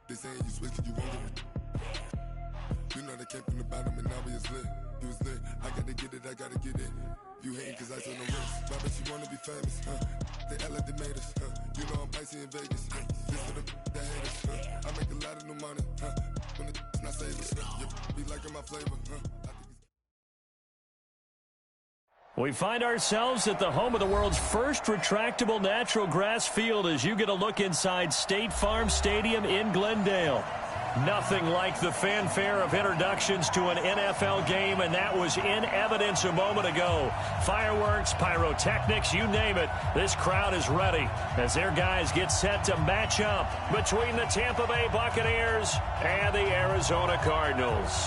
They saying you switch, you won't get it. You know they came from the bottom and now we is lit. You was lit, I gotta get it, I gotta get it. You hating cause I told no risk. Why bet you wanna be famous, They act like they made us, You know I'm icy in Vegas, This for the that hate us, I make a lot of new money, When it's not savers, Be liking my flavor, We find ourselves at the home of the world's first retractable natural grass field as you get a look inside State Farm Stadium in Glendale. Nothing like the fanfare of introductions to an NFL game, and that was in evidence a moment ago. Fireworks, pyrotechnics, you name it. This crowd is ready as their guys get set to match up between the Tampa Bay Buccaneers and the Arizona Cardinals.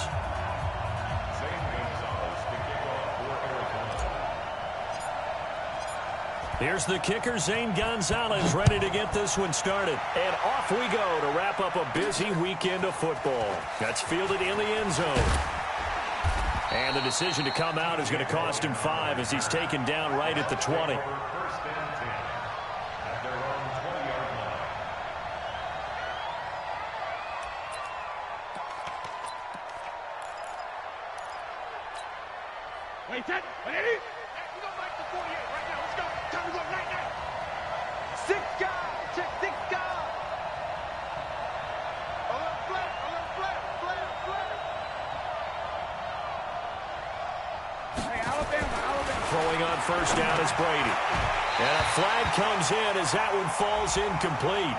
Here's the kicker, Zane Gonzalez, ready to get this one started. And off we go to wrap up a busy weekend of football. That's fielded in the end zone. And the decision to come out is going to cost him 5 as he's taken down right at the 20. Wait, that, wait, you don't like the 48 right now. Let's go. Time to go right now. Sika, check Sika. A little flare. Hey, Alabama. Throwing on first down is Brady. And a flag comes in as that one falls incomplete.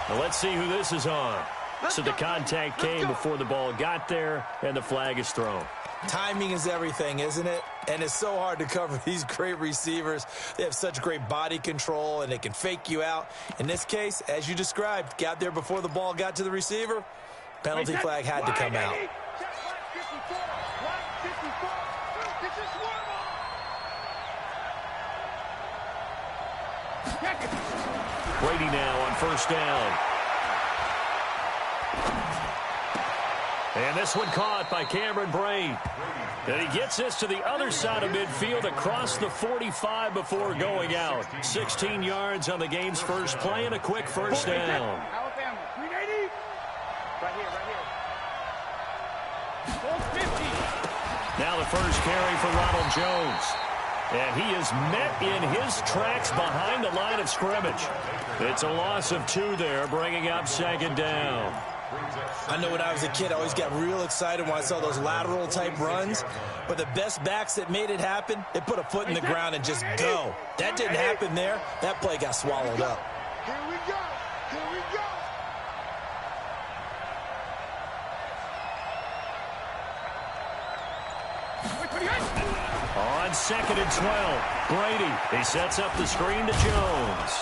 Now let's see who this is on. So the contact came before the ball got there, and the flag is thrown. Timing is everything, isn't it? And it's so hard to cover these great receivers. They have such great body control, and they can fake you out. In this case, as you described, got there before the ball got to the receiver. Penalty flag had to come out. Brady now on first down. And this one caught by Cameron Brate. And he gets this to the other side of midfield across the 45 before going out. 16 yards on the game's first play and a quick first down. Alabama, 380. Right here. 450. Now the first carry for Ronald Jones. And he is met in his tracks behind the line of scrimmage. It's a loss of 2 there, bringing up second down. I know when I was a kid, I always got real excited when I saw those lateral-type runs. But the best backs that made it happen, they put a foot in the ground and just go. That didn't happen there. That play got swallowed up. Here we go. On second and 12, Brady. He sets up the screen to Jones.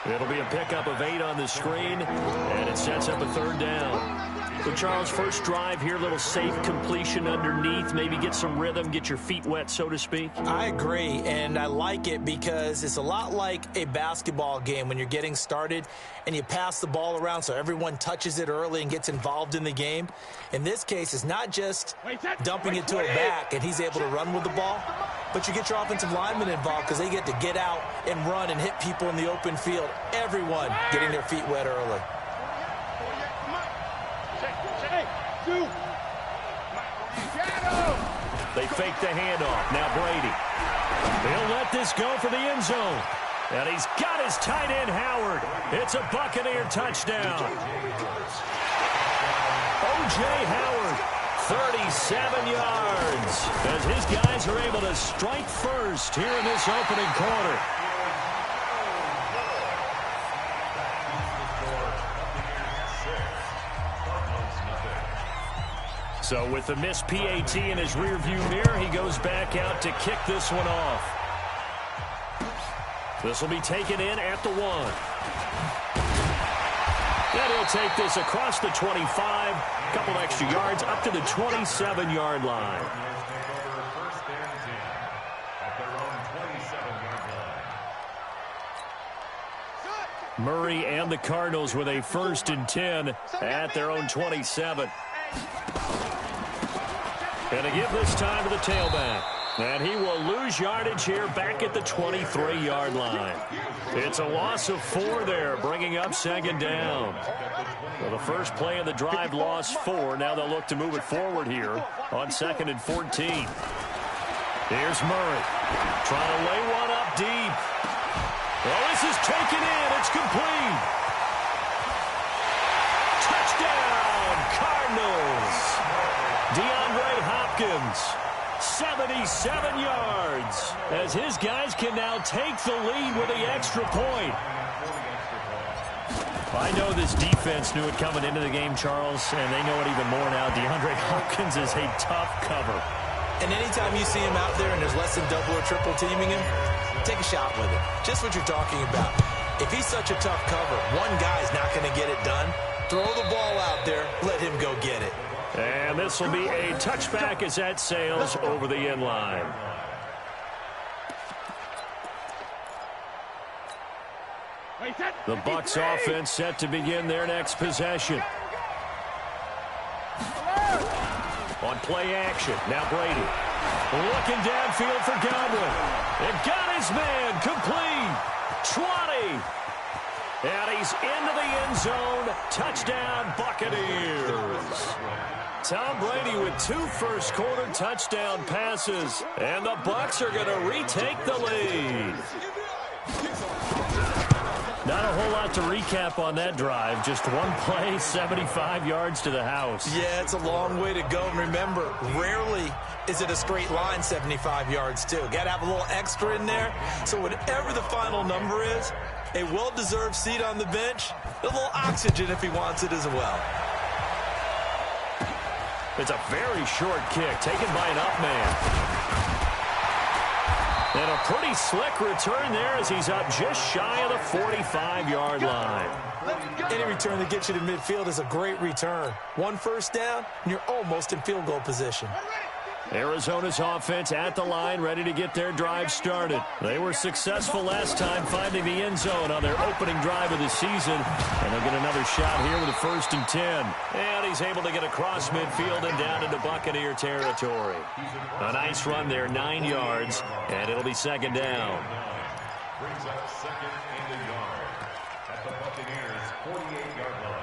It'll be a pickup of 8 on the screen, and it sets up a third down. So, Charles, first drive here, little safe completion underneath, maybe get some rhythm, get your feet wet, so to speak. I agree, and I like it because it's a lot like a basketball game when you're getting started and you pass the ball around so everyone touches it early and gets involved in the game. In this case, it's not just dumping it to a back and he's able to run with the ball, but you get your offensive linemen involved because they get to get out and run and hit people in the open field. Everyone getting their feet wet early. They fake the handoff. Now Brady. He'll let this go for the end zone. And he's got his tight end, Howard. It's a Buccaneer touchdown. O.J. Howard, 37 yards. As his guys are able to strike first here in this opening quarter. So with the missed PAT in his rearview mirror, he goes back out to kick this one off. This will be taken in at the 1. And he'll take this across the 25, a couple extra yards up to the 27-yard line. Murray and the Cardinals with a 1st and 10 at their own 27. And to give this time to the tailback. And he will lose yardage here back at the 23-yard line. It's a loss of 4 there, bringing up second down. Well, the first play of the drive lost 4. Now they'll look to move it forward here on 2nd and 14. Here's Murray trying to lay one up deep. Well, this is taken in. It's complete. Touchdown, Cardinals. DeAndre Hopkins, 77 yards, as his guys can now take the lead with the extra point. I know this defense knew it coming into the game, Charles, and they know it even more now. DeAndre Hopkins is a tough cover. And anytime you see him out there and there's less than double or triple teaming him, take a shot with him. Just what you're talking about. If he's such a tough cover, one guy's not going to get it done. Throw the ball out there. Let him go get it. And this will be a touchback as that sails over the end line. The Bucs offense set to begin their next possession. On play action, now Brady. Looking downfield for Godwin. And got his man, complete. 20. And he's into the end zone. Touchdown, Buccaneers. Tom Brady with 2 first-quarter touchdown passes. And the Bucs are going to retake the lead. Not a whole lot to recap on that drive. Just one play, 75 yards to the house. Yeah, it's a long way to go. And remember, rarely is it a straight line 75 yards, too. Got to have a little extra in there. So whatever the final number is, a well-deserved seat on the bench, a little oxygen if he wants it as well. It's a very short kick taken by an up man. And a pretty slick return there as he's up just shy of the 45-yard line. Any return that gets you to midfield is a great return. 1 first down, and you're almost in field goal position. Arizona's offense at the line, ready to get their drive started. They were successful last time finding the end zone on their opening drive of the season. And they'll get another shot here with a 1st and 10. And he's able to get across midfield and down into Buccaneer territory. A nice run there, 9 yards, and it'll be second down. Brings up 2nd and a yard at the Buccaneers' 48-yard line.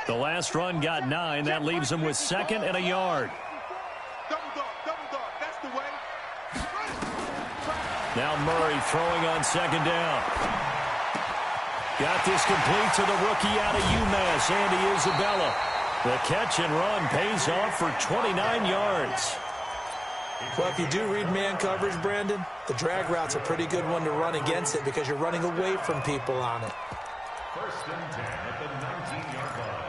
The last run got 9. That leaves him with 2nd and a yard. Double dog, that's the way. Now Murray throwing on 2nd down. Got this complete to the rookie out of UMass, Andy Isabella. The catch and run pays off for 29 yards. Well, if you do read man coverage, Brandon, the drag route's a pretty good one to run against it because you're running away from people on it. 1st and 10 at the 19-yard line.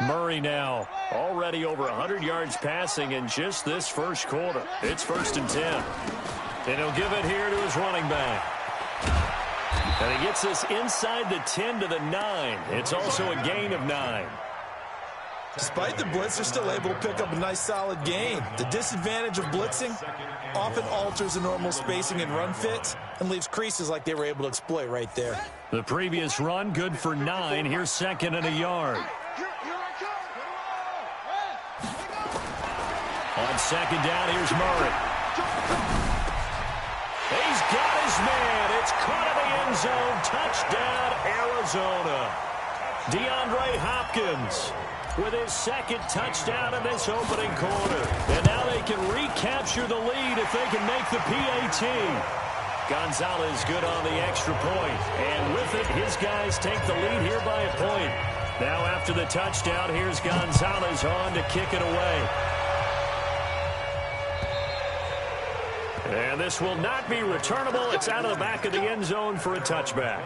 Murray now already over 100 yards passing in just this first quarter. It's 1st and 10. And he'll give it here to his running back. And he gets this inside the 10 to the 9. It's also a gain of 9. Despite the blitz, they're still able to pick up a nice solid gain. The disadvantage of blitzing often alters the normal spacing and run fits and leaves creases like they were able to exploit right there. The previous run good for 9. Here's 2nd and a yard. On 2nd down, here's Murray. He's got his man. It's caught in the end zone. Touchdown, Arizona. DeAndre Hopkins with his second touchdown in this opening quarter. And now they can recapture the lead if they can make the PAT. Gonzalez good on the extra point. And with it, his guys take the lead here by a point. Now after the touchdown, here's Gonzalez on to kick it away. And this will not be returnable. It's out of the back of the end zone for a touchback.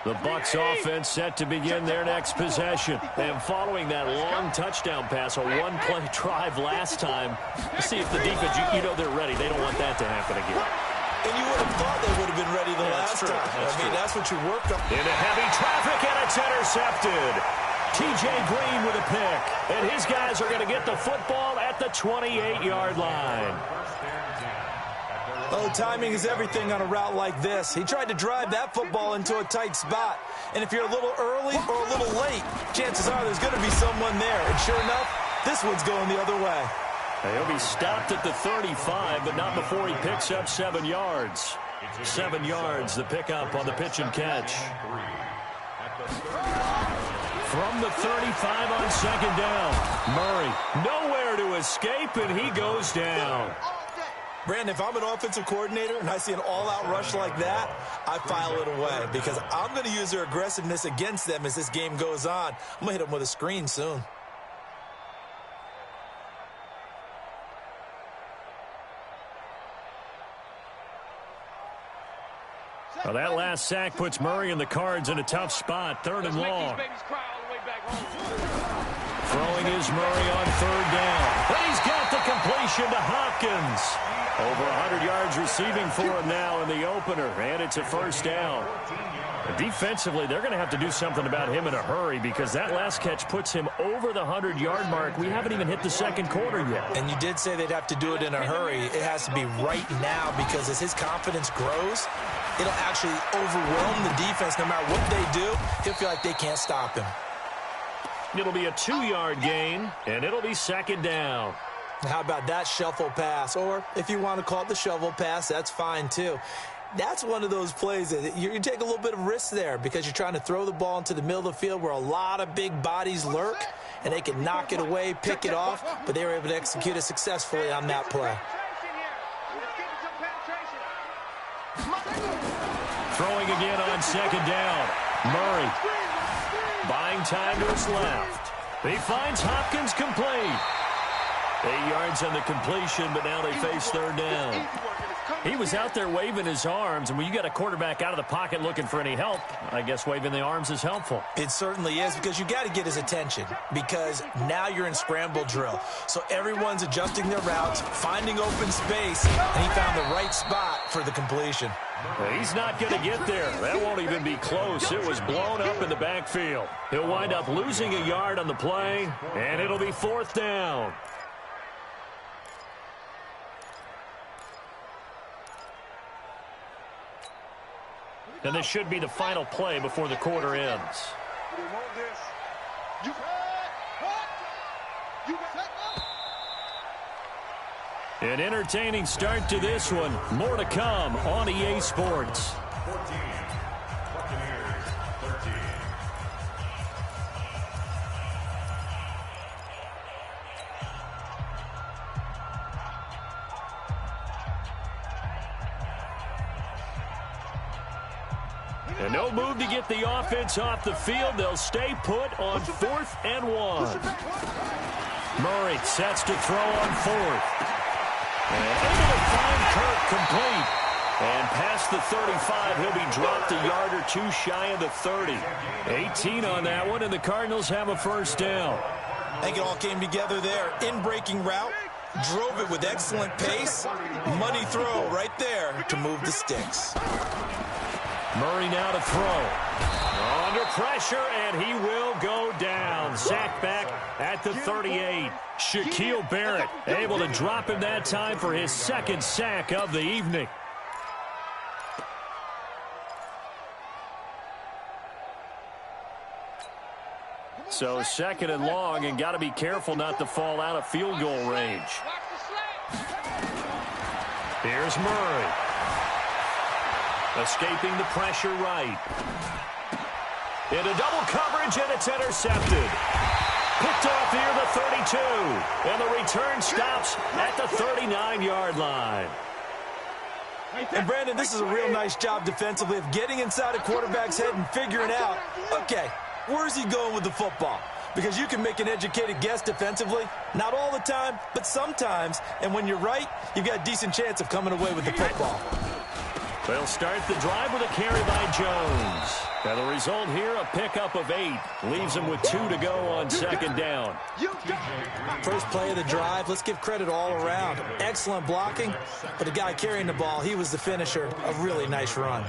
The Bucs offense set to begin their next possession. And following that long touchdown pass, a one-play drive last time, see if the defense, you know they're ready. They don't want that to happen again. And you would have thought they would have been ready the last time. That's what you worked on. Into heavy traffic, and it's intercepted. T.J. Green with a pick. And his guys are going to get the football at the 28-yard line. Oh, timing is everything on a route like this. He tried to drive that football into a tight spot. And if you're a little early or a little late, chances are there's going to be someone there. And sure enough, this one's going the other way. He'll be stopped at the 35, but not before he picks up 7 yards. 7 yards, the pickup on the pitch and catch. From the 35 on second down, Murray nowhere to escape, and he goes down. Brandon, if I'm an offensive coordinator and I see an all-out rush like that, I file it away because I'm going to use their aggressiveness against them as this game goes on. I'm going to hit them with a screen soon. Well, that last sack puts Murray and the Cards in a tough spot, 3rd and long. Throwing is Murray on 3rd down. And he's got the completion to Hopkins. Over 100 yards receiving for him now in the opener, and it's a 1st down. Defensively, they're going to have to do something about him in a hurry because that last catch puts him over the 100-yard mark. We haven't even hit the second quarter yet. And you did say they'd have to do it in a hurry. It has to be right now because as his confidence grows, it'll actually overwhelm the defense. No matter what they do, he'll feel like they can't stop him. It'll be a 2-yard gain, and it'll be 2nd down. How about that shuffle pass? Or if you want to call it the shovel pass, that's fine too. That's one of those plays that you take a little bit of risk there because you're trying to throw the ball into the middle of the field where a lot of big bodies lurk, and they can knock it away, pick it off, but they were able to execute it successfully on that play. Throwing again on 2nd down. Murray buying time to his left. He finds Hopkins complete. 8 yards on the completion, but now they face 3rd down. He was out there waving his arms, and when you got a quarterback out of the pocket looking for any help, I guess waving the arms is helpful. It certainly is because you got to get his attention because now you're in scramble drill. So everyone's adjusting their routes, finding open space, and he found the right spot for the completion. He's not going to get there. That won't even be close. It was blown up in the backfield. He'll wind up losing a yard on the play, and it'll be 4th down. And this should be the final play before the quarter ends. An entertaining start to this one. More to come on EA Sports. 14, Buccaneers 13. And no move to get the offense off the field. They'll stay put on 4th and 1. Murray sets to throw on 4th. And able to find Kirk complete. And past the 35, he'll be dropped a yard or 2 shy of the 30. 18 on that one, and the Cardinals have a 1st down. I think it all came together there. In-breaking route, drove it with excellent pace. Money throw right there to move the sticks. Murray now to throw. Under pressure, and he will go down. Sacked back at the 38. Shaquille Barrett able to drop him that time for his 2nd sack of the evening. So 2nd and long, and got to be careful not to fall out of field goal range. Here's Murray. Escaping the pressure right. Into double coverage, and it's intercepted. Picked off near the 32. And the return stops at the 39-yard line. And, Brandon, this is a real nice job defensively of getting inside a quarterback's head and figuring out, okay, where's he going with the football? Because you can make an educated guess defensively. Not all the time, but sometimes. And when you're right, you've got a decent chance of coming away with the football. They'll start the drive with a carry by Jones. And the result here, a pickup of 8. Leaves them with 2 to go on second down. First play of the drive, let's give credit all around. Excellent blocking, but the guy carrying the ball, he was the finisher. A really nice run.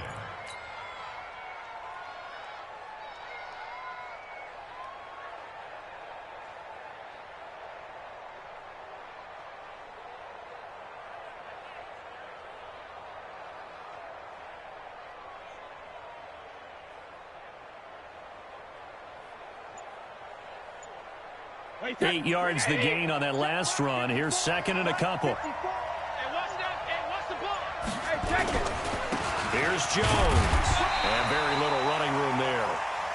Eight yards the gain on that last run. Here's second and a couple. Here's Jones. And very little running room there.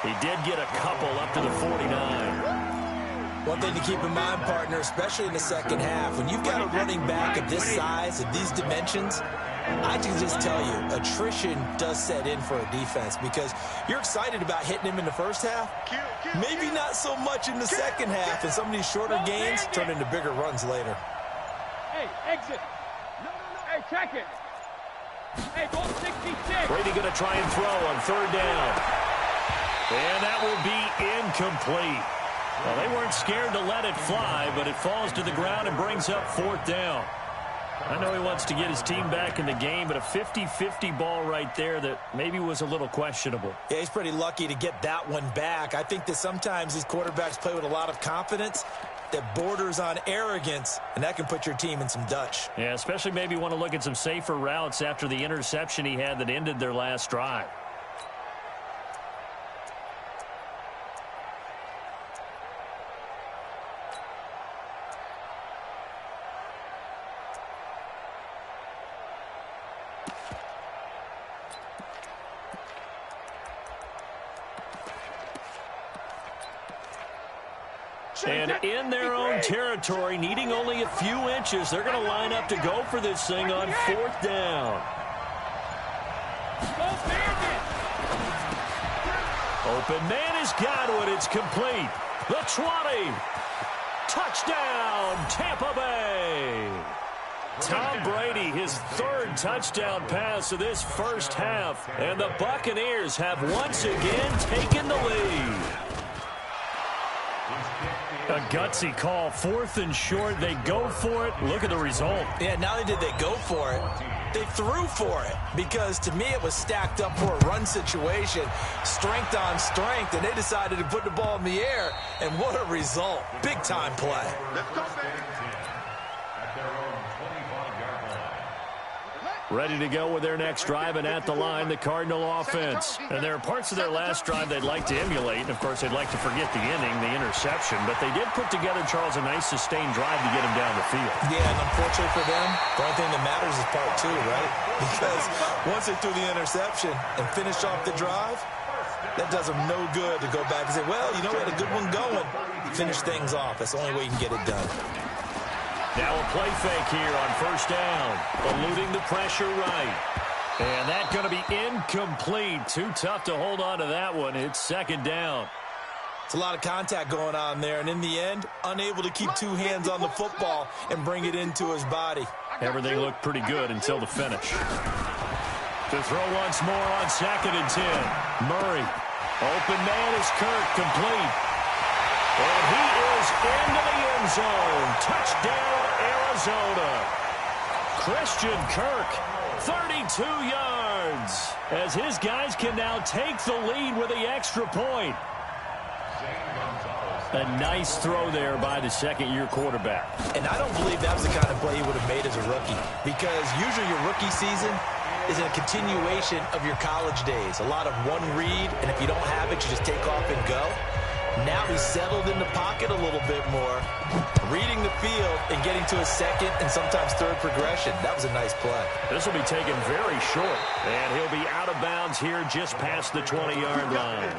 He did get a couple up to the 49. One thing to keep in mind, partner, especially in the second half, when you've got a running back of this size, of these dimensions, I can just tell you, attrition does set in for a defense because you're excited about hitting him in the first half. Maybe not so much in the second half, and some of these shorter gains turn into bigger runs later. Hey, exit. No. Hey, check it. Hey, go 66. Brady going to try and throw on third down. And that will be incomplete. Well, they weren't scared to let it fly, but it falls to the ground and brings up fourth down. I know he wants to get his team back in the game, but a 50-50 ball right there that maybe was a little questionable. Yeah, he's pretty lucky to get that one back. I think that sometimes these quarterbacks play with a lot of confidence that borders on arrogance, and that can put your team in some Dutch. Yeah, especially maybe want to look at some safer routes after the interception he had that ended their last drive. And in their own territory, needing only a few inches, they're going to line up to go for this thing on fourth down. Open man has got it. It's complete. The 20. Touchdown, Tampa Bay. Tom Brady, his third touchdown pass of this first half. And the Buccaneers have once again taken the lead. A gutsy call, 4th and short. They go for it. Look at the result. Yeah, not only did they go for it, they threw for it. Because to me, it was stacked up for a run situation, strength on strength, and they decided to put the ball in the air. And what a result. Big-time play. Ready to go with their next drive, and at the line, the Cardinal offense. And there are parts of their last drive they'd like to emulate. And, of course, they'd like to forget the inning, the interception. But they did put together, Charles, a nice sustained drive to get him down the field. Yeah, and unfortunately for them, the only thing that matters is part 2, right? Because once they threw the interception and finished off the drive, that does them no good to go back and say, well, you know, we had a good one going. Finish things off. That's the only way you can get it done. Now a play fake here on first down, eluding the pressure right. And that's going to be incomplete. Too tough to hold on to that one. It's second down. It's a lot of contact going on there, and in the end, unable to keep 2 hands on the football and bring it into his body. Everything looked pretty good until the finish. To throw once more on second and 10. Murray. Open man is Kirk, complete. And he is into the end zone. Touchdown, Arizona. Christian Kirk, 32 yards. As his guys can now take the lead with the extra point. A nice throw there by the second-year quarterback. And I don't believe that was the kind of play he would have made as a rookie. Because usually your rookie season is a continuation of your college days. A lot of one read, and if you don't have it, you just take off and go. Now he's settled in the pocket a little bit more, reading the field and getting to a second and sometimes third progression. That was a nice play. This will be taken very short, and he'll be out of bounds here just past the 20-yard line.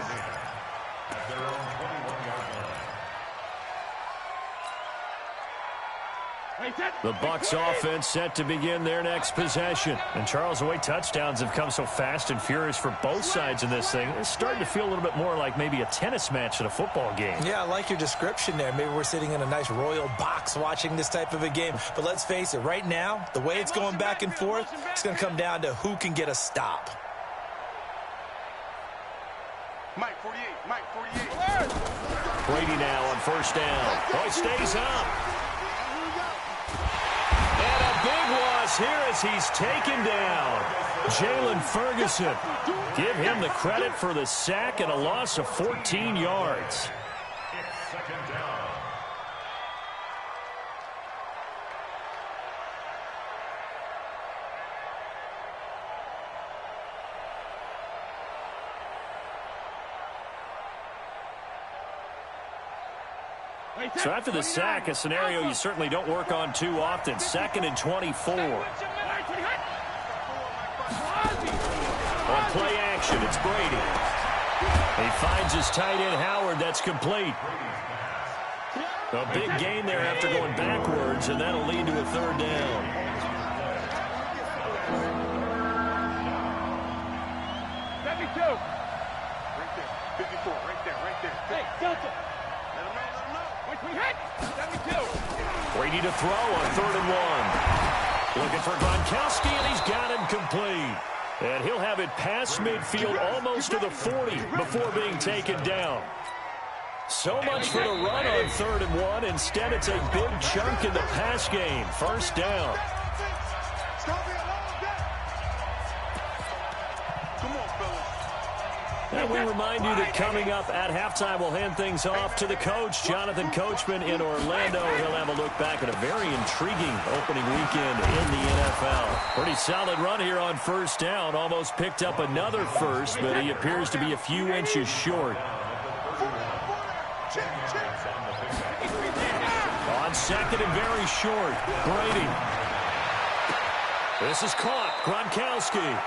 The Bucs offense set to begin their next possession. And Charles, the way touchdowns have come so fast and furious for both sides in this thing, it's starting to feel a little bit more like maybe a tennis match at a football game. Yeah, I like your description there. Maybe we're sitting in a nice royal box watching this type of a game. But let's face it, right now, the way it's going back and forth, it's going to come down to who can get a stop. Mike 48, Mike 48. Brady now on first down. Boy, stays up. And a big loss here as he's taken down. Jalen Ferguson. Give him the credit for the sack and a loss of 14 yards. It's second down. So after the sack, a scenario you certainly don't work on too often. 2nd and 24. On play action, it's Brady. He finds his tight end, Howard. That's complete. A big gain there after going backwards, and that'll lead to a third down. Right there. 54, right there. Hey, Delta. Let him know. Wait, we hit. 72. Brady to throw on 3rd and 1. Looking for Gronkowski, and he's got him complete. And he'll have it past midfield almost to the 40 before being taken down. So much for the run on 3rd and 1. Instead, it's a big chunk in the pass game. First down. Come on, fellas. And we remind you that coming up at halftime, we'll hand things off to the coach, Jonathan Coachman in Orlando. He'll have a look back at a very intriguing opening weekend in the NFL. Pretty solid run here on first down. Almost picked up another first, but he appears to be a few inches short. On 2nd and very short, Brady. This is caught. Gronkowski.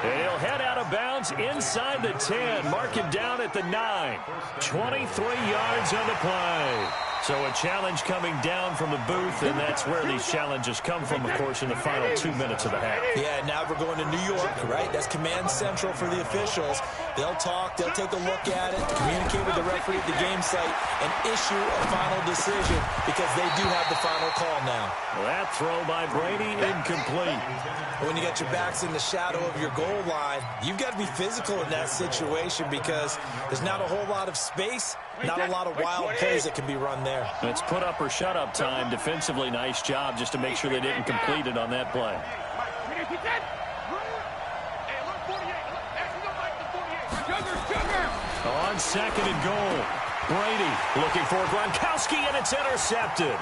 And he'll head out of bounds inside the 10. Mark him down at the 9. 23 yards on the play. So a challenge coming down from the booth, and that's where these challenges come from, of course, in the final 2 minutes of the half. Yeah, now we're going to New York, right? That's command central for the officials. They'll talk, they'll take a look at it, communicate with the referee at the game site, and issue a final decision because they do have the final call now. That throw by Brady, incomplete. When you got your backs in the shadow of your goal line, you've got to be physical in that situation because there's not a whole lot of space, not a lot of wild plays that can be run there. It's put up or shut up time. Defensively, nice job just to make sure they didn't complete it on that play. On 2nd and goal, Brady looking for Gronkowski, and it's intercepted.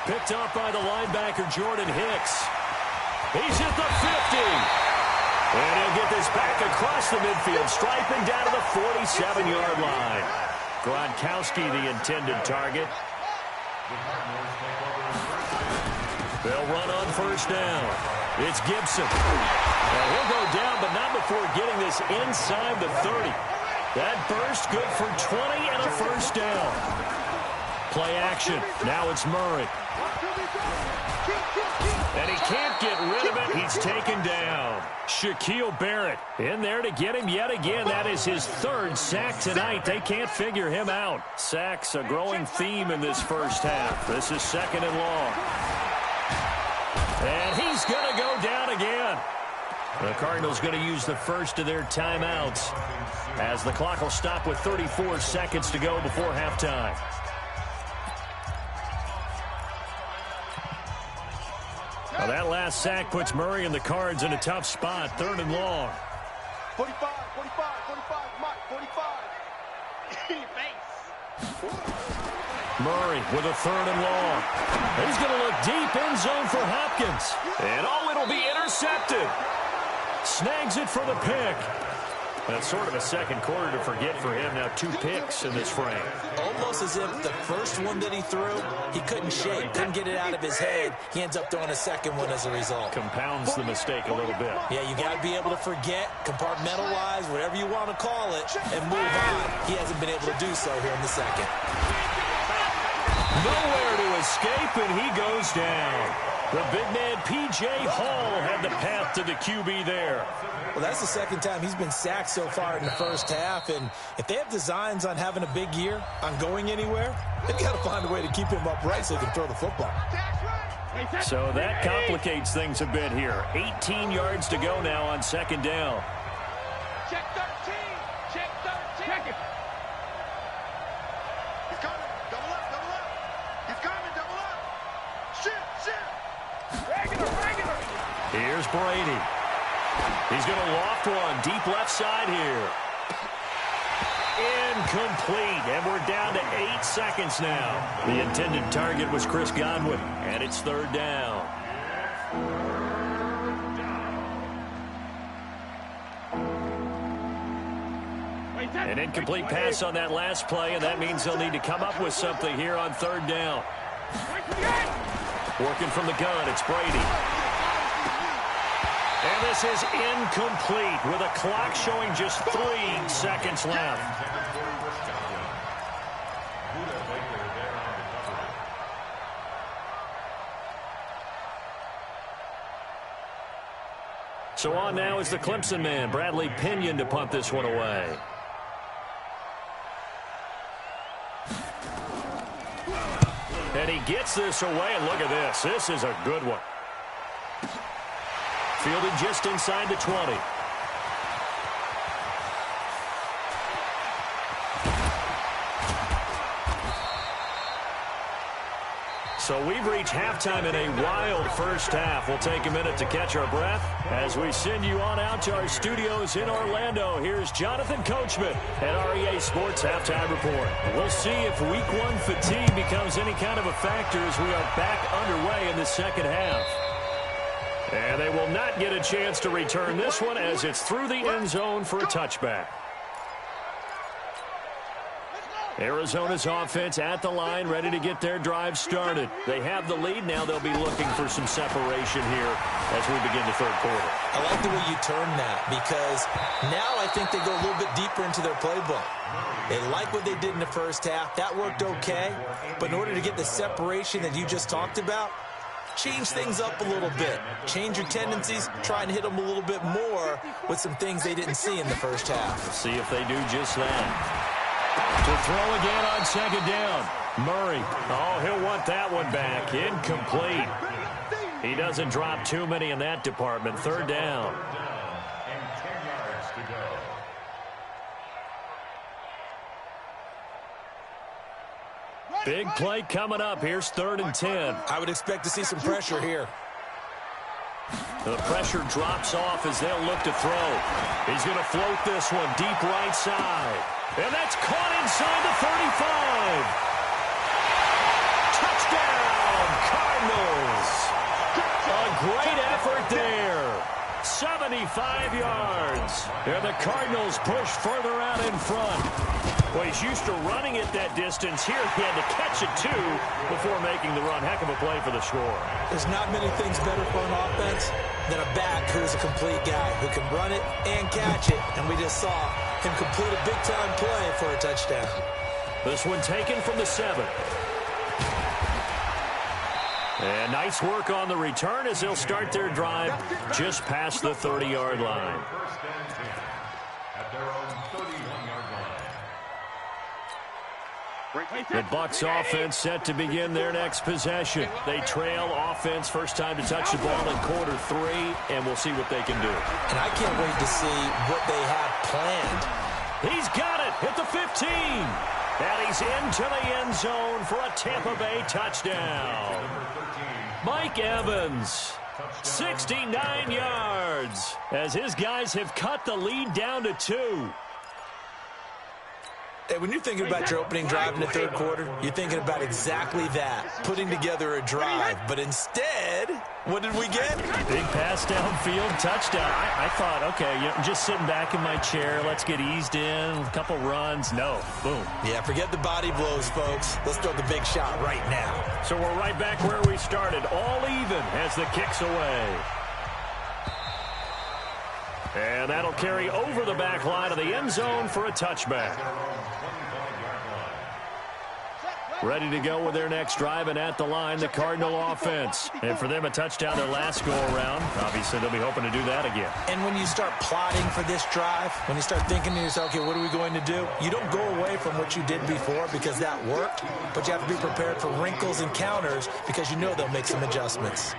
Picked up by the linebacker, Jordan Hicks. He's at the 50. And he'll get this back across the midfield, striping down to the 47-yard line. Gronkowski, the intended target. They'll run on first down. It's Gibson. And he'll go down, but not before getting this inside the 30. That burst good for 20 and a first down. Play action. Now it's Murray. And he can't get rid of it. He's taken down. Shaquille Barrett in there to get him yet again. That is his 3rd sack tonight. They can't figure him out. Sacks a growing theme in this first half. This is 2nd and long. And he's going to go down again. The Cardinals going to use the first of their timeouts as the clock will stop with 34 seconds to go before halftime. Now that last sack puts Murray and the Cards in a tough spot. 3rd and long. 45, Mike, 45. Murray with a 3rd and long. He's going to look deep end zone for Hopkins. And it'll be intercepted. Snags it for the pick. That's sort of a second quarter to forget for him. Now 2 picks in this frame. Almost as if the first one that he threw, he couldn't shake, couldn't get it out of his head. He ends up throwing a second one as a result. Compounds the mistake a little bit. Yeah, you got to be able to forget, compartmentalize, whatever you want to call it, and move on. He hasn't been able to do so here in the second. Nowhere to escape, and he goes down. The big man, P.J. Hall, had the path to the QB there. Well, that's the second time he's been sacked so far in the first half, and if they have designs on having a big year, on going anywhere, they've got to find a way to keep him upright so he can throw the football. So that complicates things a bit here. 18 yards to go now on second down. Check 13. Check 13. Check it. He's coming. Double up. Double up. He's coming. Double up. Shit. Regular. Here's Brady. He's going to loft one deep left side here. Incomplete, and we're down to 8 seconds now. The intended target was Chris Godwin, and it's third down. An incomplete pass on that last play, and that means they'll need to come up with something here on third down. Working from the gun, it's Brady. And this is incomplete with a clock showing just 3 seconds left. So on now is the Clemson man, Bradley Pinion, to punt this one away. And he gets this away, and look at this. This is a good one. Fielded just inside the 20. So we've reached halftime in a wild first half. We'll take a minute to catch our breath as we send you on out to our studios in Orlando. Here's Jonathan Coachman at REA Sports Halftime Report. We'll see if Week 1 fatigue becomes any kind of a factor as we are back underway in the second half. And they will not get a chance to return this one as it's through the end zone for a touchback. Arizona's offense at the line, ready to get their drive started. They have the lead. Now they'll be looking for some separation here as we begin the third quarter. I like the way you turn that because now I think they go a little bit deeper into their playbook. They like what they did in the first half. That worked okay. But in order to get the separation that you just talked about, change things up a little bit. Change your tendencies. Try and hit them a little bit more with some things they didn't see in the first half. Let's see if they do just that. To throw again on second down. Murray. Oh, he'll want that one back. Incomplete. He doesn't drop too many in that department. Third down. And 10 yards to go. Big play coming up. Here's 3rd and 10. I would expect to see some pressure here. The pressure drops off as they'll look to throw. He's going to float this one deep right side. And that's caught inside the 35. Touchdown, Cardinals. A great effort there. 75 yards. And the Cardinals push further out in front. Well, he's used to running it that distance. Here he had to catch it, too, before making the run. Heck of a play for the score. There's not many things better for an offense than a back who's a complete guy who can run it and catch it. And we just saw him complete a big-time play for a touchdown. This one taken from the 7. And nice work on the return as they'll start their drive just past the 30-yard line. First and 10 at their own 31-yard line. The Bucs offense set to begin their next possession. They trail offense, first time to touch the ball in quarter 3, and we'll see what they can do. And I can't wait to see what they have planned. He's got it at the 15. And he's into the end zone for a Tampa Bay touchdown. Mike Evans, 69 yards, as his guys have cut the lead down to 2. Hey, when you're thinking about your opening drive in the third quarter, you're thinking about exactly that, putting together a drive. But instead, what did we get? Big pass downfield, touchdown. I thought, okay, I'm just sitting back in my chair. Let's get eased in, a couple runs. No, boom. Yeah, forget the body blows, folks. Let's throw the big shot right now. So we're right back where we started, all even as the kick's away. And that'll carry over the back line of the end zone for a touchback. Ready to go with their next drive, and at the line, the Cardinal offense. And for them, a touchdown their last go-around. Obviously, they'll be hoping to do that again. And when you start plotting for this drive, when you start thinking to yourself, okay, what are we going to do? You don't go away from what you did before because that worked, but you have to be prepared for wrinkles and counters because you know they'll make some adjustments.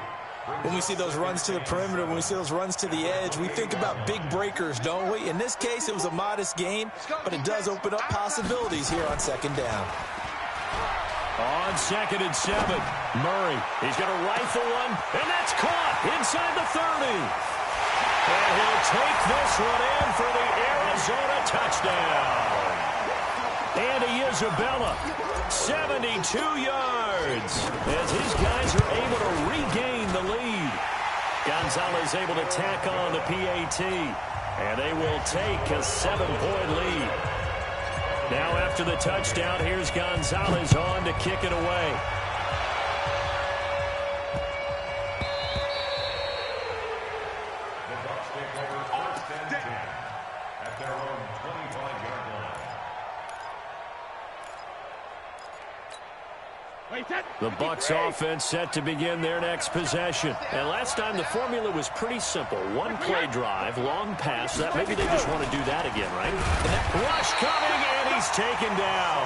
When we see those runs to the perimeter, when we see those runs to the edge, we think about big breakers, don't we? In this case, it was a modest gain, but it does open up possibilities here on second down. On 2nd and 7, Murray. He's going to rifle one, and that's caught inside the 30. And he'll take this one in for the Arizona touchdown. Andy Isabella, 72 yards, as his guys are able to regain the lead. Gonzalez able to tack on the PAT, and they will take a 7-point lead. Now after the touchdown, here's Gonzalez on to kick it away. The Bucs take over 1st and 10 at their own 25-yard line. The Bucs offense set to begin their next possession. And last time the formula was pretty simple. One play drive, long pass. That maybe they just want to do that again, right? Rush coming, and he's taken down.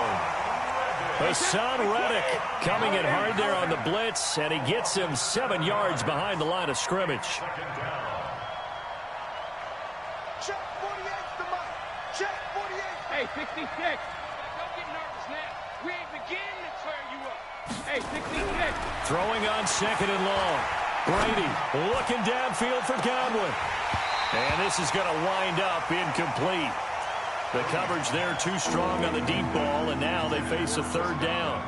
Hassan Reddick coming in hard there on the blitz, and he gets him 7 yards behind the line of scrimmage. Check 48's the mark. Check 48. Hey, 66. Don't get nervous now. We ain't beginning to clear you up. Hey, 66. Throwing on 2nd and long. Brady looking downfield for Godwin. And this is going to wind up incomplete. The coverage there too strong on the deep ball, and now they face a 3rd down.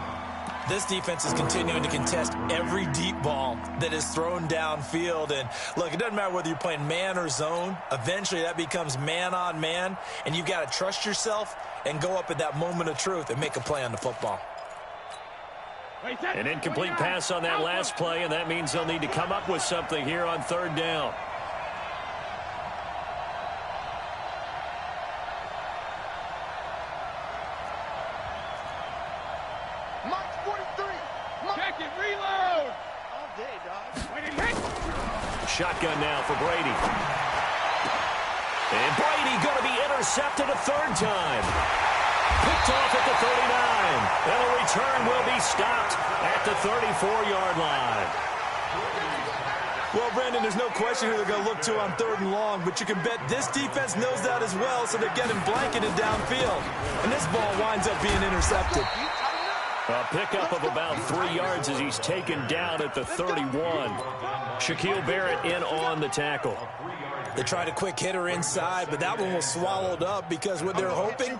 This defense is continuing to contest every deep ball that is thrown downfield. And, look, it doesn't matter whether you're playing man or zone. Eventually, that becomes man-on-man, and you've got to trust yourself and go up at that moment of truth and make a play on the football. An incomplete pass on that last play, and that means they'll need to come up with something here on 3rd down. Shotgun now for Brady. And Brady going to be intercepted a 3rd time. Picked off at the 39. And a return will be stopped at the 34-yard line. Well, Brandon, there's no question who they're going to look to on 3rd and long, but you can bet this defense knows that as well, so they're getting blanketed downfield. And this ball winds up being intercepted. A pickup of about 3 yards as he's taken down at the 31. Shaquille Barrett in on the tackle. They tried a quick hitter inside, but that one was swallowed up because what they're hoping,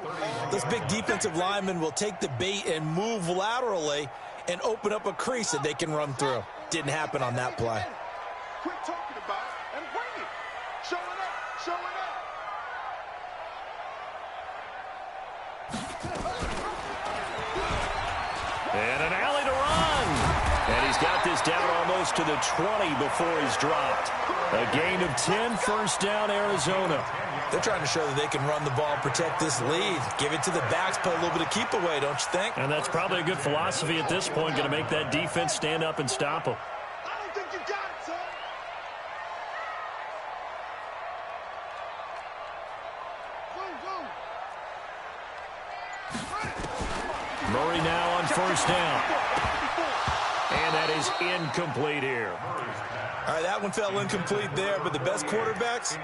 those big defensive linemen will take the bait and move laterally and open up a crease that they can run through. Didn't happen on that play. Quit talking about it and bring it. Show it up. Show it up. And an alley to run. And he's got this down almost to the 20 before he's dropped. A gain of 10, 1st down, Arizona. They're trying to show that they can run the ball and protect this lead. Give it to the backs, play a little bit of keep away, don't you think? And that's probably a good philosophy at this point, going to make that defense stand up and stop them. I don't think you got it, son. Murray now on 1st down. And that is incomplete here. All right, that one fell incomplete there, but the best quarterbacks,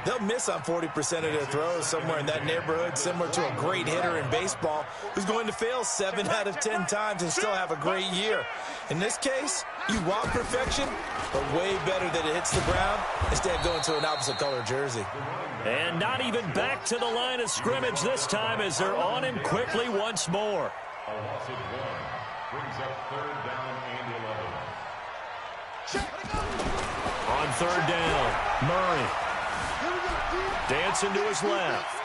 they'll miss on 40% of their throws, somewhere in that neighborhood, similar to a great hitter in baseball who's going to fail 7 out of 10 times and still have a great year. In this case, you want perfection, but way better that it hits the ground instead of going to an opposite color jersey. And not even back to the line of scrimmage this time as they're on him quickly once more. A loss of 1 brings up 3rd down and 11. On 3rd down, Murray. Dancing to his left.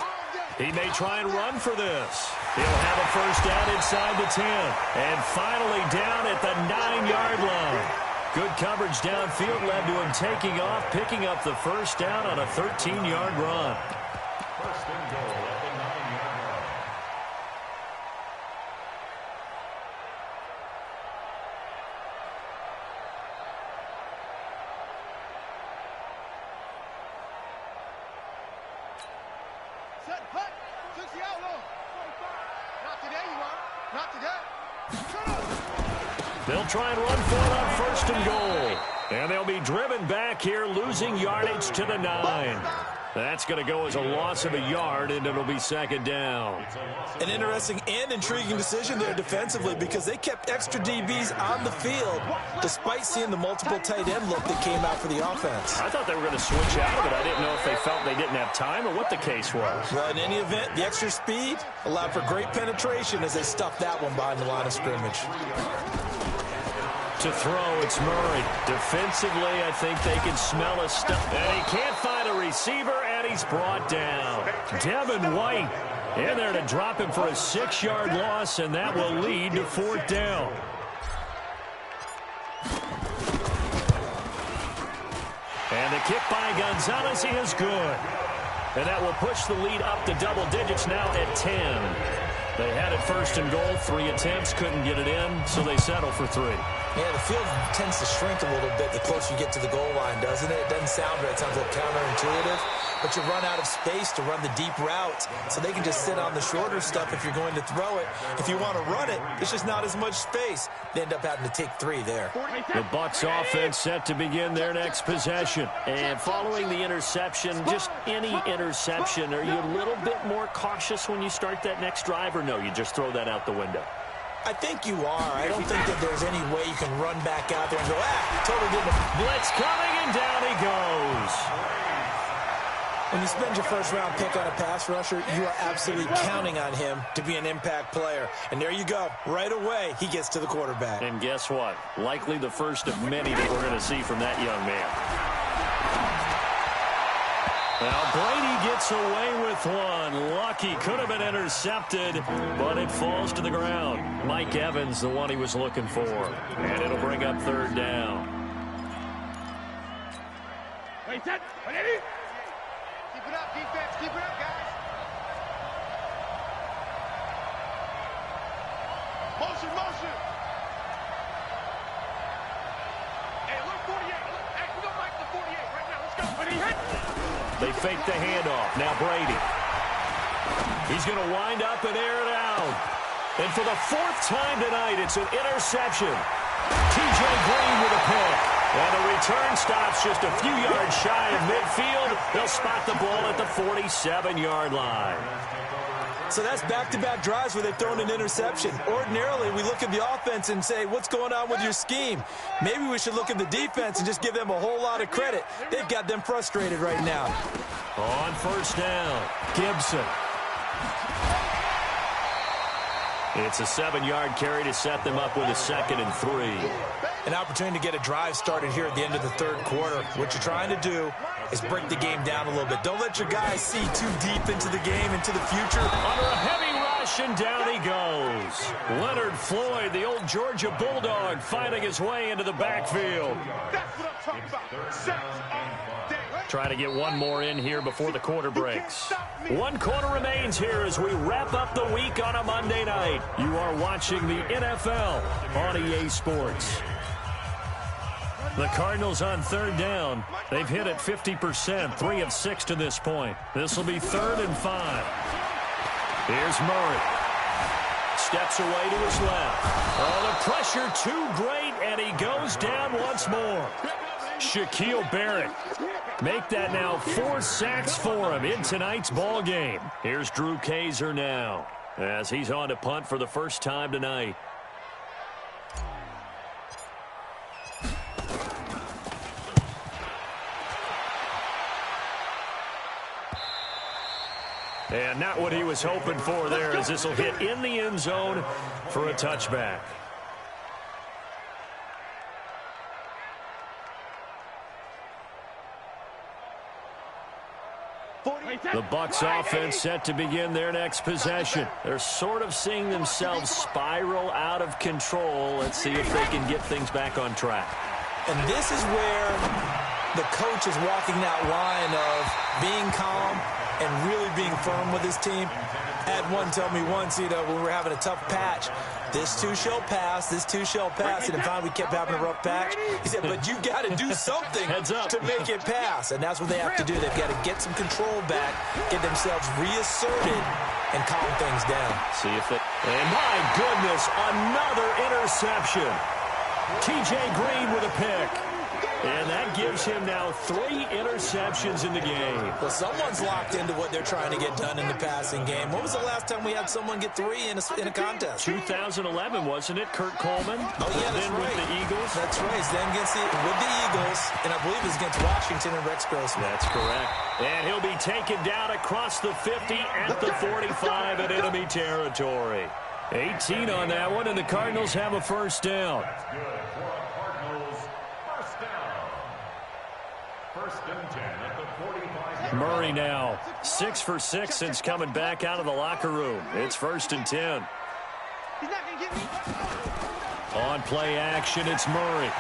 He may try and run for this. He'll have a 1st down inside the 10. And finally down at the 9-yard line. Good coverage downfield led to him taking off, picking up the 1st down on a 13-yard run. 1st and goal at the 9-yard They'll try and run for it on 1st and goal. And they'll be driven back here, losing yardage to the 9. That's going to go as a loss of a yard, and it'll be 2nd down. An interesting and intriguing decision there defensively because they kept extra DBs on the field despite seeing the multiple tight end look that came out for the offense. I thought they were going to switch out of it. I didn't know if they felt they didn't have time or what the case was. Well, in any event, the extra speed allowed for great penetration as they stuffed that one behind the line of scrimmage. To throw, it's Murray. Defensively, I think they can smell a stuff. And he can't find a receiver, and he's brought down. Devin White in there to drop him for a 6-yard loss, and that will lead to 4th down. And the kick by Gonzalez is good. And that will push the lead up to double digits now at 10. They had it 1st and goal, 3 attempts, couldn't get it in, so they settle for 3. Yeah, the field tends to shrink a little bit the closer you get to the goal line, doesn't it? It doesn't sound right. It sounds a little counterintuitive. But you run out of space to run the deep routes, so they can just sit on the shorter stuff if you're going to throw it. If you want to run it, there's just not as much space. They end up having to take 3 there. The Bucs offense set to begin their next possession. And following the interception, just any interception, are you a little bit more cautious when you start that next drive, or no, you just throw that out the window? I think you are. I don't think that there's any way you can run back out there and go, totally didn't. Blitz coming, and down he goes. When you spend your 1st-round pick on a pass rusher, you are absolutely counting on him to be an impact player. And there you go. Right away, he gets to the quarterback. And guess what? Likely the first of many that we're going to see from that young man. Now Brady gets away with one. Lucky, could have been intercepted, but it falls to the ground. Mike Evans, the one he was looking for. And it'll bring up 3rd down. Keep it up, defense. Keep it up, guys. Motion. Hey, look, 48. Look, hey, we don't like the 48 right now. Let's go. But he hit. They fake the handoff. Now Brady. He's going to wind up and air it out. And for the 4th time tonight, it's an interception. T.J. Green with a pick. And the return stops just a few yards shy of midfield. They'll spot the ball at the 47-yard line. So that's back-to-back drives where they've thrown an interception. Ordinarily, we look at the offense and say, what's going on with your scheme? Maybe we should look at the defense and just give them a whole lot of credit. They've got them frustrated right now. On 1st down, Gibson. It's a 7-yard carry to set them up with a 2nd and 3. An opportunity to get a drive started here at the end of the 3rd quarter. What you're trying to do is break the game down a little bit. Don't let your guys see too deep into the game, into the future. Under a heavy rush, and down he goes. Leonard Floyd, the old Georgia Bulldog, finding his way into the backfield. That's what I'm talking about. Set up, day. Trying to get one more in here before the quarter breaks. 1 quarter remains here as we wrap up the week on a Monday night. You are watching the NFL on EA Sports. The Cardinals on 3rd down. They've hit it 50%, 3 of 6 to this point. This will be 3rd and 5. Here's Murray. Steps away to his left. Oh, the pressure too great, and he goes down once more. Shaquille Barrett. Make that now 4 sacks for him in tonight's ball game. Here's Drew Kaiser now as he's on to punt for the first time tonight. And not what he was hoping for there, as this will hit in the end zone for a touchback. The Bucs offense set to begin their next possession. They're sort of seeing themselves spiral out of control. Let's see if they can get things back on track. And this is where the coach is walking that line of being calm and really being firm with his team. I had one tell me once, when we were having a tough patch, This too shall pass. This too shall pass. And finally, we kept having a rough patch. He said, but you got to do something to make it pass. And that's what they have to do. They've got to get some control back, get themselves reasserted, and calm things down. See if they... And my goodness, another interception. T.J. Green with a pick. And that gives him now 3 interceptions in the game. Well, someone's locked into what they're trying to get done in the passing game. When was the last time we had someone get 3 in a contest? 2011, wasn't it? Kurt Coleman. Oh, yeah, that's right. With the Eagles. That's right. It's then with the Eagles, and I believe it's against Washington and Rex Grossman. That's correct. And he'll be taken down across the 50 at the 45 at enemy territory. 18 on that one, and the Cardinals have a first down. That's good for a Cardinals first down. First and 10 at the 45. Murray now 6 for 6 since coming back out of the locker room. It's first and 10. He's not going to get me. On play action, it's Murray.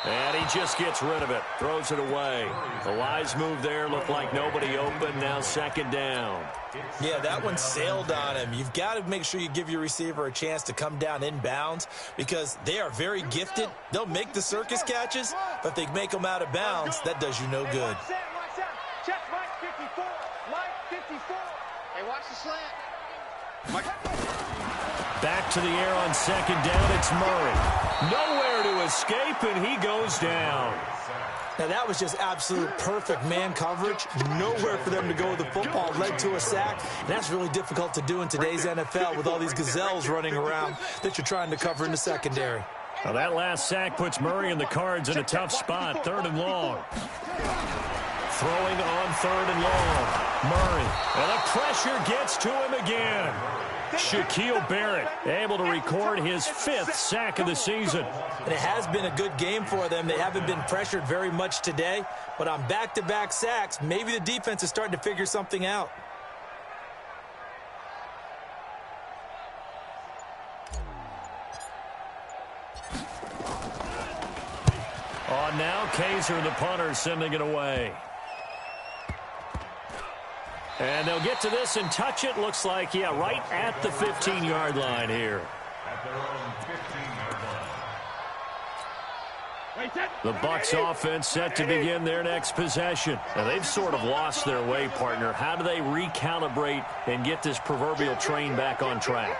And he just gets rid of it, throws it away. The wise move there, looked like nobody open, now second down. Yeah, that one sailed on him. You've got to make sure you give your receiver a chance to come down inbounds because they are very gifted. They'll make the circus catches, but if they make them out of bounds, that does you no good. Watch out. Check Mike 54. Mike 54. Hey, watch the slant. Back to the air on second down, it's Murray. Nowhere to escape, and he goes down. Now, that was just absolute perfect man coverage. Nowhere for them to go with the football. Led to a sack. And that's really difficult to do in today's NFL with all these gazelles running around that you're trying to cover in the secondary. Well, that last sack puts Murray and the Cards in a tough spot, 3rd and long. Throwing on 3rd and long. Murray. And the pressure gets to him again. Shaquille Barrett able to record his 5th sack of the season. And it has been a good game for them. They haven't been pressured very much today, but on back-to-back sacks, maybe the defense is starting to figure something out. On now, Kaiser, the punter, sending it away. And they'll get to this and touch it. Looks like, yeah, right at the 15-yard line here. At their own 15-yard line. The Bucs offense set to begin their next possession. Now, they've sort of lost their way, partner. How do they recalibrate and get this proverbial train back on track?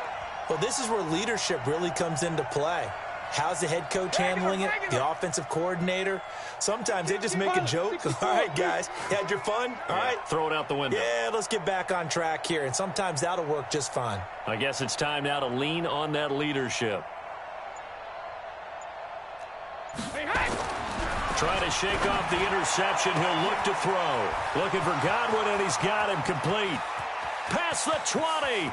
Well, this is where leadership really comes into play. How's the head coach handling it? The offensive coordinator? Sometimes they just make a joke. All right, guys, you had your fun? All right. Throw it out the window. Yeah, let's get back on track here. And sometimes that'll work just fine. I guess it's time now to lean on that leadership. Trying to shake off the interception. He'll look to throw. Looking for Godwin, and he's got him complete. Past the 20.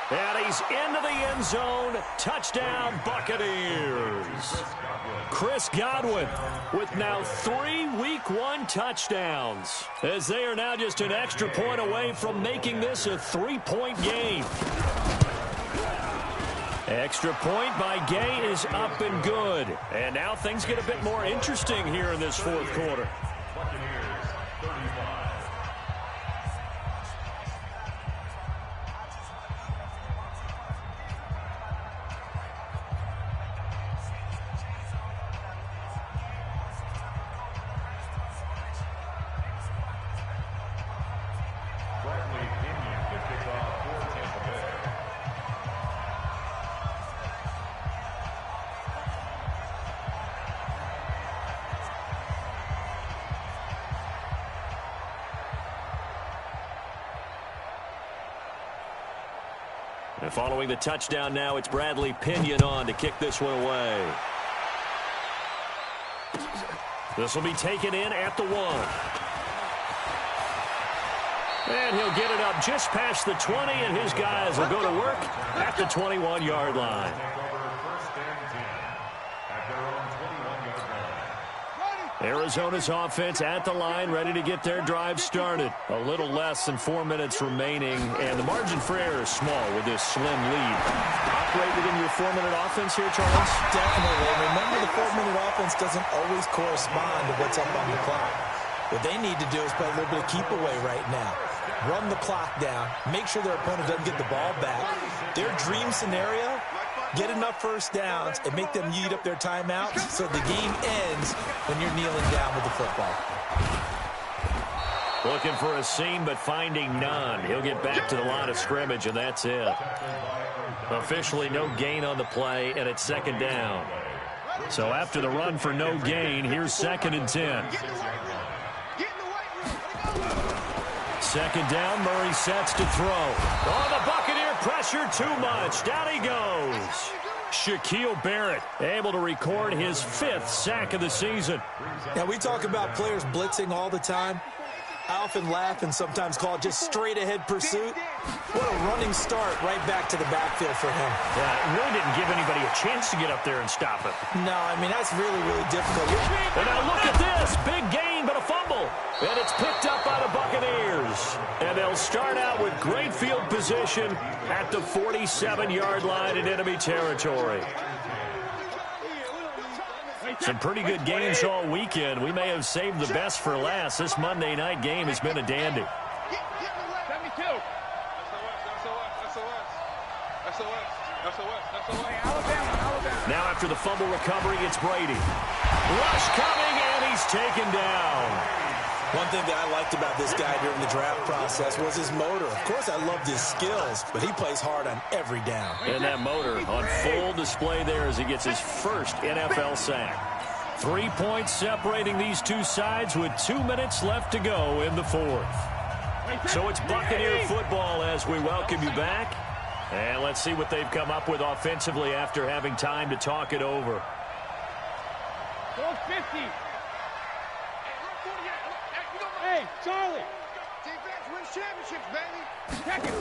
And he's into the end zone. Touchdown, Buccaneers. Chris Godwin with now 3 Week 1 touchdowns, as they are now just an extra point away from making this a 3-point game. Extra point by Gay is up and good. And now things get a bit more interesting here in this 4th quarter. Buccaneers 35. And following the touchdown now, it's Bradley Pinion on to kick this one away. This will be taken in at the 1. And he'll get it up just past the 20, and his guys will go to work at the 21-yard line. Arizona's offense at the line, ready to get their drive started. A little less than 4 minutes remaining, and the margin for error is small with this slim lead. Operate within your 4-minute offense here, Charles? Definitely. Remember, the 4-minute offense doesn't always correspond to what's up on the clock. What they need to do is play a little bit of keep away right now. run the clock down, make sure their opponent doesn't get the ball back. Their dream scenario, get enough first downs and make them eat up their timeouts so the game ends when you're kneeling down with the football. Looking for a seam, but finding none. He'll get back to the line of scrimmage, and that's it. Officially no gain on the play, and it's second down. So after the run for no gain, here's 2nd and 10. Second down, Murray sets to throw. Oh, the Buccaneer pressure too much. Down he goes. Shaquille Barrett able to record his 5th sack of the season. Now, we talk about players blitzing all the time. I often laugh and sometimes call it just straight-ahead pursuit. What a running start right back to the backfield for him. Yeah, it really didn't give anybody a chance to get up there and stop it. No, I mean, that's really, really difficult. And now look at this. Big gain, but a fumble. And it's picked up by the Buccaneers. And they'll start out with great field position at the 47-yard line in enemy territory. Some pretty good games all weekend. We may have saved the best for last. This Monday night game has been a dandy. 72. Now after the fumble recovery, it's Brady. Rush coming, and he's taken down. One thing that I liked about this guy during the draft process was his motor. Of course, I loved his skills, but he plays hard on every down. And that motor on full display there as he gets his first NFL sack. 3 points separating these two sides with 2 minutes left to go in the 4th. So it's Buccaneer football as we welcome you back. And let's see what they've come up with offensively after having time to talk it over. 450. Hey, Charlie. Defense wins championships, baby. Check it.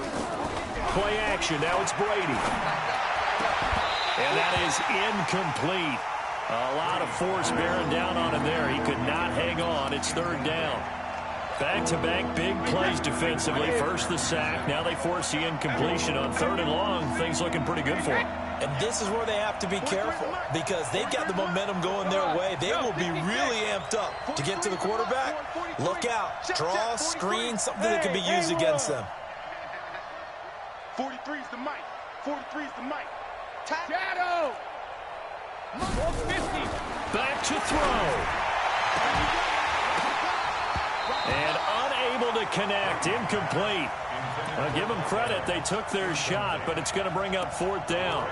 Play action. Now it's Brady. And that is incomplete. A lot of force bearing down on him there. He could not hang on. It's 3rd down. Back-to-back big plays defensively. First the sack. Now they force the incompletion on 3rd and long. Things looking pretty good for him. And this is where they have to be careful because they've got the momentum going their way. They will be really amped up to get to the quarterback. Look out. Draw, screen, something that can be used against them. 43's the mic. 43's the mic. Shadow. 450. Back to throw. And unable to connect. Incomplete. I'll give them credit. They took their shot, but it's going to bring up 4th down.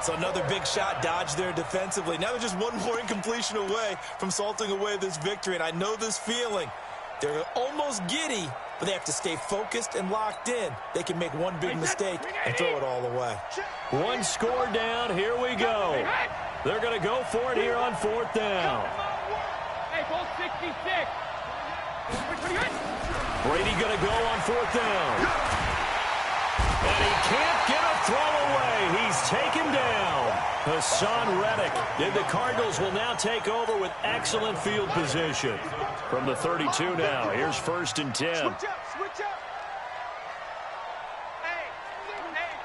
So another big shot dodged there defensively. Now they're just one more incompletion away from salting away this victory. And I know this feeling. They're almost giddy, but they have to stay focused and locked in. They can make one big mistake and throw it all away. One score down. Here we go. They're going to go for it here on 4th down. Hey, both 66. Brady going to go on 4th down. And he can't get a throw away. He's taken down. Hassan Reddick. And the Cardinals will now take over with excellent field position. From the 32 now, here's 1st and 10. Switch up. Hey,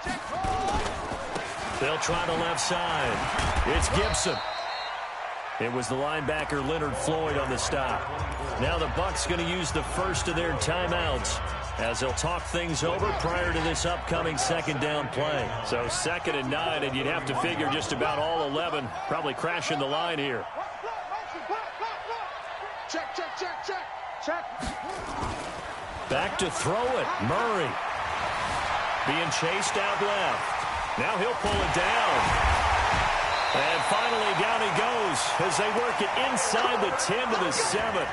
check. They'll try the left side. It's Gibson. It was the linebacker Leonard Floyd on the stop. Now the Bucs going to use the first of their timeouts as they'll talk things over prior to this upcoming 2nd down play. So 2nd and 9, and you'd have to figure just about all 11 probably crashing the line here. Check. Back to throw it. Murray being chased out left. Now he'll pull it down. And finally, down he goes as they work it inside the 10 to the 7.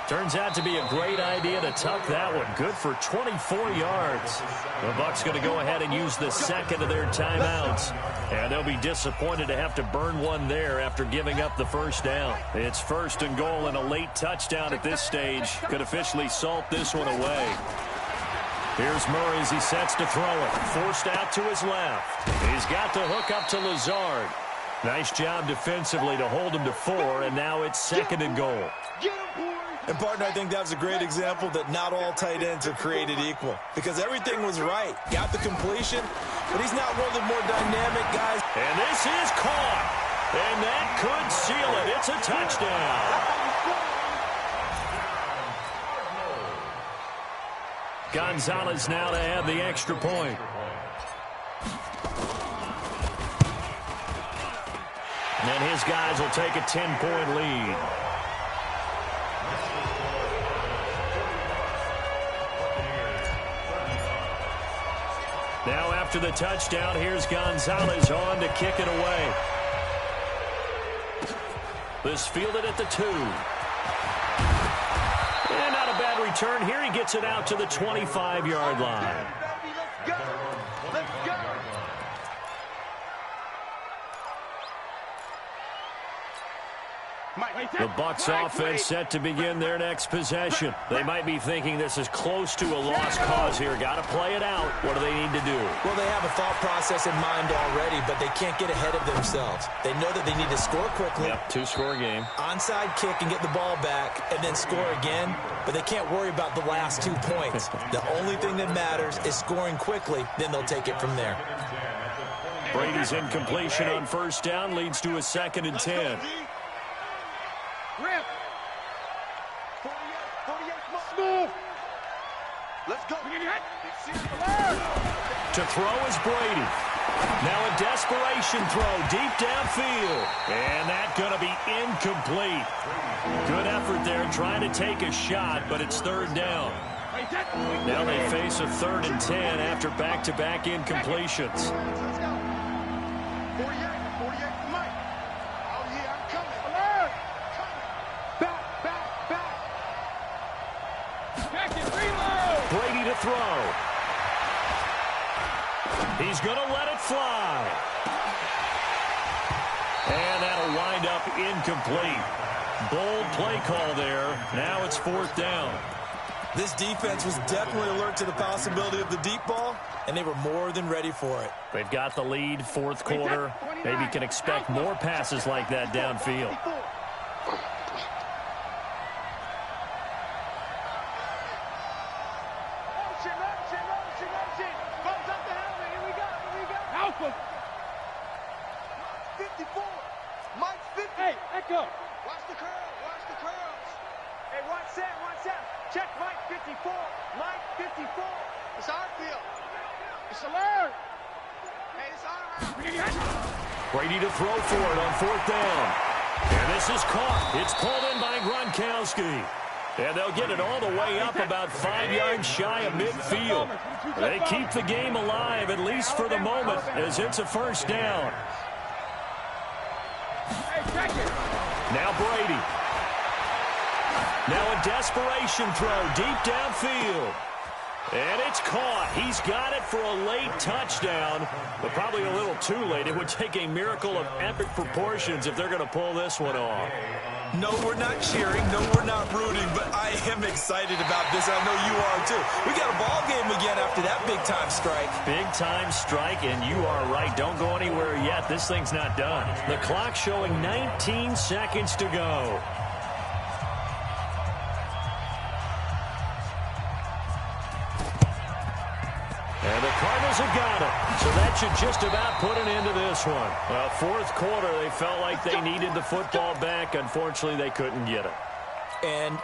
Turns out to be a great idea to tuck that one. Good for 24 yards. The Bucs going to go ahead and use the second of their timeouts. And they'll be disappointed to have to burn one there after giving up the first down. It's 1st and goal, and a late touchdown at this stage could officially salt this one away. Here's Murray as he sets to throw it. Forced out to his left. He's got the hook up to Lazard. Nice job defensively to hold him to 4, and now it's 2nd and goal. And, partner, I think that was a great example that not all tight ends are created equal because everything was right. Got the completion, but he's not one of the more dynamic guys. And this is caught, and that could seal it. It's a touchdown. Gonzalez now to add the extra point. And his guys will take a 10-point lead. Now after the touchdown, here's Gonzalez on to kick it away. This fielded at the 2. And not a bad return here. He gets it out to the 25-yard line. Let's go. Let's go. The Bucs offense set to begin their next possession. They might be thinking this is close to a lost cause here. Got to play it out. What do they need to do? Well, they have a thought process in mind already, but they can't get ahead of themselves. They know that they need to score quickly. Yep, 2-score game. Onside kick and get the ball back and then score again, but they can't worry about the last 2 points. The only thing that matters is scoring quickly, then they'll take it from there. Brady's incompletion on first down leads to a 2nd and 10. Rip. 48, smooth. Let's go. To throw is Brady. Now a desperation throw deep downfield. And that's going to be incomplete. Good effort there trying to take a shot, but it's 3rd down. Now they face a 3rd and 10 after back-to-back incompletions. Let's go. 48, Mike. Oh, yeah, I'm coming. Alert. Back. Back and reload. Brady to throw. He's going to let it fly. And that'll wind up incomplete. Bold play call there. Now it's 4th down. This defense was definitely alert to the possibility of the deep ball, and they were more than ready for it. They've got the lead, 4th quarter. Maybe can expect more passes like that downfield. Motion. Bumps up the helmet. Here we go. Alpha. 54. Mike 50. Hey, Echo. Watch the curls. Hey, watch that. Check Mike 54. Mike 54. It's our field. It's alert. Hey, it's all around. Brady to throw for it on 4th down. And this is caught. It's pulled in by Gronkowski. And they'll get it all the way up about 5 yards shy of midfield. They keep the game alive, at least for the moment, as it's a 1st down. Now Brady. Now a desperation throw deep downfield. And it's caught. He's got it for a late touchdown, but probably a little too late. It would take a miracle of epic proportions if they're going to pull this one off. No, we're not cheering. No, we're not rooting, but I am excited about this. I know you are, too. We got a ball game again after that big-time strike. Big-time strike, and you are right. Don't go anywhere yet. This thing's not done. The clock showing 19 seconds to go. And the Cardinals have got it. So that should just about put an end to this one. Well, 4th quarter, they felt like they needed the football back. Unfortunately, they couldn't get it. And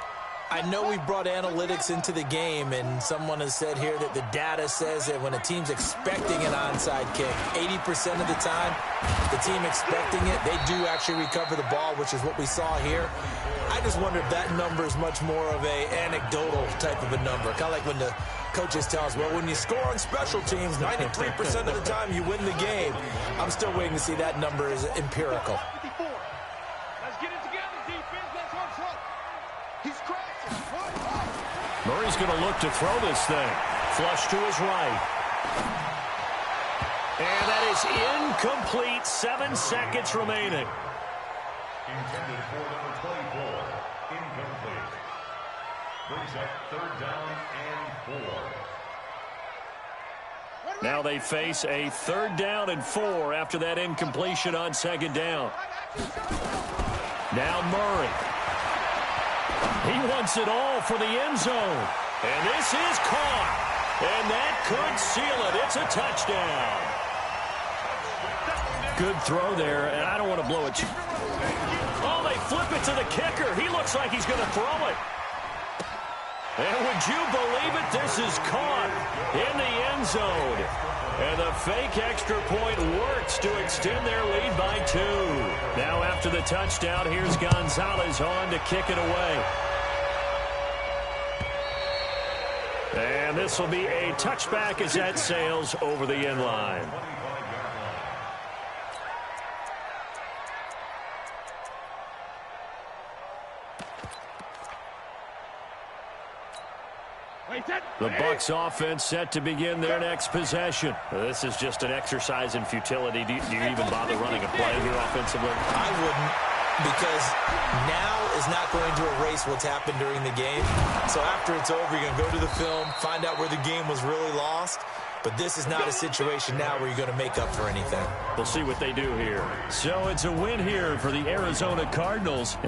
I know we brought analytics into the game, and someone has said here that the data says that when a team's expecting an onside kick, 80% of the time, the team expecting it, they do actually recover the ball, which is what we saw here. I just wonder if that number is much more of a anecdotal type of a number. Kind of like when the coaches tell us, well, when you score on special teams, 93% of the time you win the game. I'm still waiting to see that number is empirical. Let's get it together, defense. Let's run front. He's crashing. Murray's going to look to throw this thing. Flush to his right. And that is incomplete. 7 seconds remaining. Intended for number 24. Incomplete. Brings up 3rd down and 4. Now they face a 3rd down and 4 after that incompletion on 2nd down. Now Murray. He wants it all for the end zone. And this is caught. And that could seal it. It's a touchdown. Good throw there, and I don't want to blow it. Oh, they flip it to the kicker. He looks like he's going to throw it. And would you believe it? This is caught in the end zone. And the fake extra point works to extend their lead by 2. Now after the touchdown, here's Gonzalez on to kick it away. And this will be a touchback as that sails over the end line. The Bucs offense set to begin their next possession. This is just an exercise in futility. Do you even bother running a play here offensively? I wouldn't, because now is not going to erase what's happened during the game. So after it's over, you're going to go to the film, find out where the game was really lost. But this is not a situation now where you're going to make up for anything. We'll see what they do here. So it's a win here for the Arizona Cardinals.